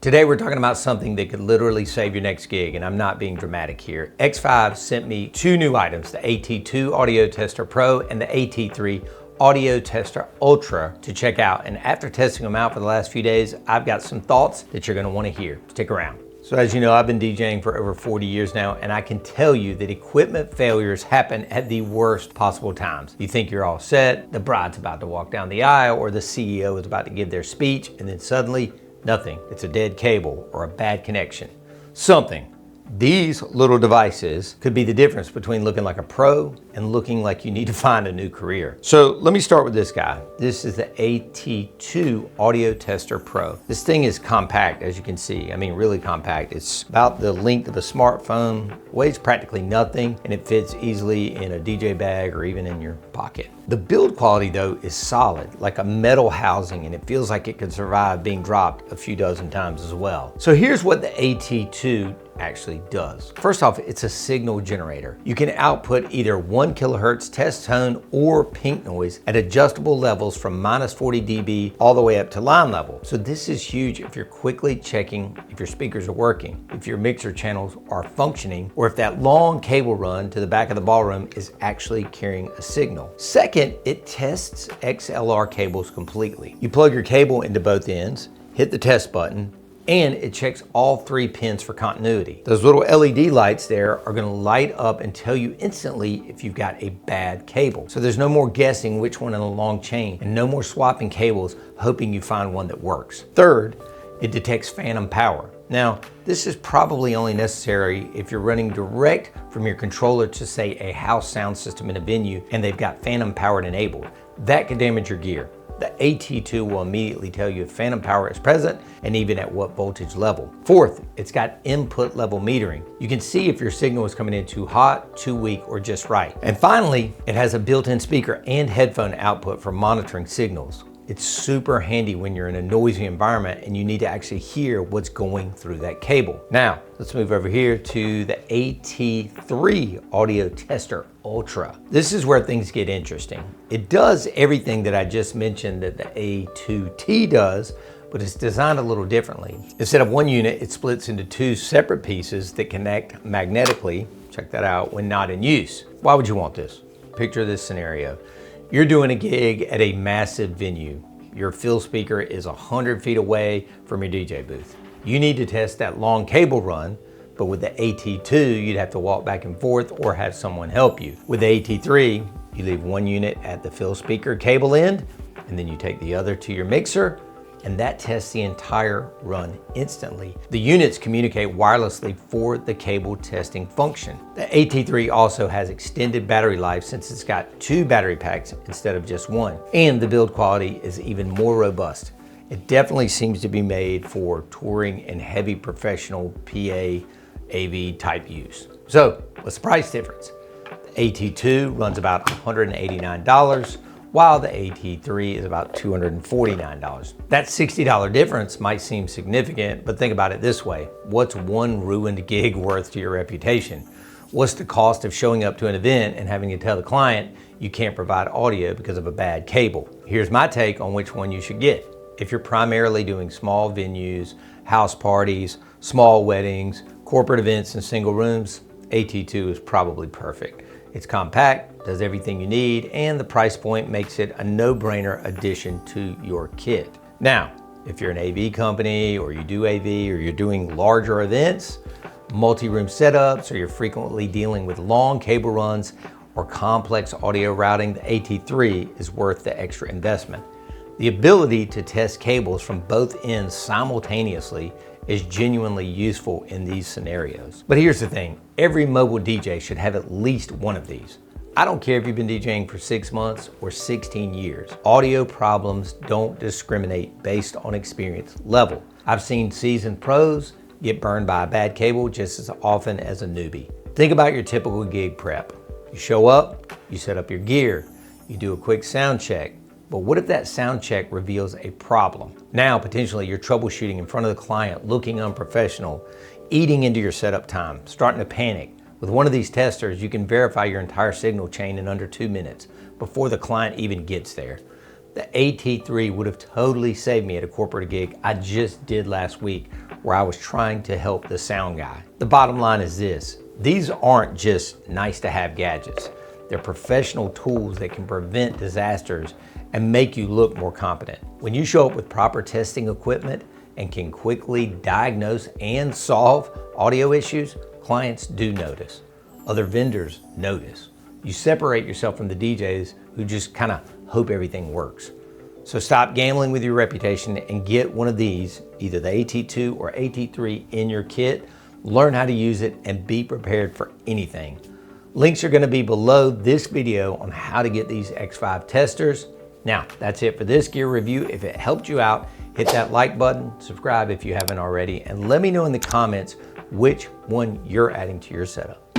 Today we're talking about something that could literally save your next gig, and I'm not being dramatic here. Xvive sent me two new items, the AT-2 Audio Tester Pro and the AT-3 Audio Tester Ultra to check out. And after testing them out for the last few days, I've got some thoughts that you're gonna wanna hear. Stick around. So as you know, I've been DJing for over 40 years now, and I can tell you that equipment failures happen at the worst possible times. You think you're all set, the bride's about to walk down the aisle, or the CEO is about to give their speech, and then suddenly, nothing. It's a dead cable or a bad connection. Something. These little devices could be the difference between looking like a pro and looking like you need to find a new career. So let me start with this guy. This is the AT-2 Audio Tester Pro. This thing is compact, as you can see. I mean, really compact. It's about the length of a smartphone, weighs practically nothing, and it fits easily in a DJ bag or even in your pocket. The build quality though is solid, like a metal housing, and it feels like it could survive being dropped a few dozen times as well. So here's what the AT-2 actually does. First off, it's a signal generator. You can output either 1 kilohertz test tone or pink noise at adjustable levels from minus 40 dB all the way up to line level. So this is huge if you're quickly checking if your speakers are working, if your mixer channels are functioning, or if that long cable run to the back of the ballroom is actually carrying a signal. Second, it tests XLR cables completely. You plug your cable into both ends, hit the test button, and it checks all 3 pins for continuity. Those little LED lights there are gonna light up and tell you instantly if you've got a bad cable. So there's no more guessing which one in a long chain, and no more swapping cables hoping you find one that works. Third, it detects phantom power. Now, this is probably only necessary if you're running direct from your controller to, say, a house sound system in a venue and they've got phantom power enabled. That could damage your gear. The AT-2 will immediately tell you if phantom power is present and even at what voltage level. Fourth, it's got input level metering. You can see if your signal is coming in too hot, too weak, or just right. And finally, it has a built-in speaker and headphone output for monitoring signals. It's super handy when you're in a noisy environment and you need to actually hear what's going through that cable. Now, let's move over here to the AT-3 Audio Tester Ultra. This is where things get interesting. It does everything that I just mentioned that the A2T does, but it's designed a little differently. Instead of one unit, it splits into 2 separate pieces that connect magnetically, check that out, when not in use. Why would you want this? Picture this scenario. You're doing a gig at a massive venue. Your fill speaker is 100 feet away from your DJ booth. You need to test that long cable run, but with the AT-2, you'd have to walk back and forth or have someone help you. With the AT-3, you leave one unit at the fill speaker cable end, and then you take the other to your mixer, and that tests the entire run instantly. The units communicate wirelessly for the cable testing function. The AT-3 also has extended battery life since it's got 2 battery packs instead of just 1. And the build quality is even more robust. It definitely seems to be made for touring and heavy professional PA, AV type use. So what's the price difference? The AT-2 runs about $189, while the AT-3 is about $249. That $60 difference might seem significant, but think about it this way. What's one ruined gig worth to your reputation? What's the cost of showing up to an event and having to tell the client you can't provide audio because of a bad cable? Here's my take on which one you should get. If you're primarily doing small venues, house parties, small weddings, corporate events, and single rooms, AT-2 is probably perfect. It's compact, does everything you need, and the price point makes it a no-brainer addition to your kit. Now, if you're an AV company or you do AV or you're doing larger events, multi-room setups, or you're frequently dealing with long cable runs or complex audio routing, the AT-3 is worth the extra investment. The ability to test cables from both ends simultaneously is genuinely useful in these scenarios. But here's the thing, every mobile DJ should have at least one of these. I don't care if you've been DJing for 6 months or 16 years. Audio problems don't discriminate based on experience level. I've seen seasoned pros get burned by a bad cable just as often as a newbie. Think about your typical gig prep. You show up, you set up your gear, you do a quick sound check. But what if that sound check reveals a problem? Now, potentially you're troubleshooting in front of the client, looking unprofessional, eating into your setup time, starting to panic. With one of these testers, you can verify your entire signal chain in under 2 minutes before the client even gets there. The AT-3 would have totally saved me at a corporate gig I just did last week where I was trying to help the sound guy. The bottom line is this: these aren't just nice to have gadgets. They're professional tools that can prevent disasters and make you look more competent. When you show up with proper testing equipment and can quickly diagnose and solve audio issues, clients do notice. Other vendors notice. You separate yourself from the DJs who just kind of hope everything works. So stop gambling with your reputation and get one of these, either the AT-2 or AT-3 in your kit. Learn how to use it and be prepared for anything. Links are going to be below this video on how to get these Xvive testers. Now, that's it for this gear review. If it helped you out, hit that like button, subscribe if you haven't already, and let me know in the comments which one you're adding to your setup.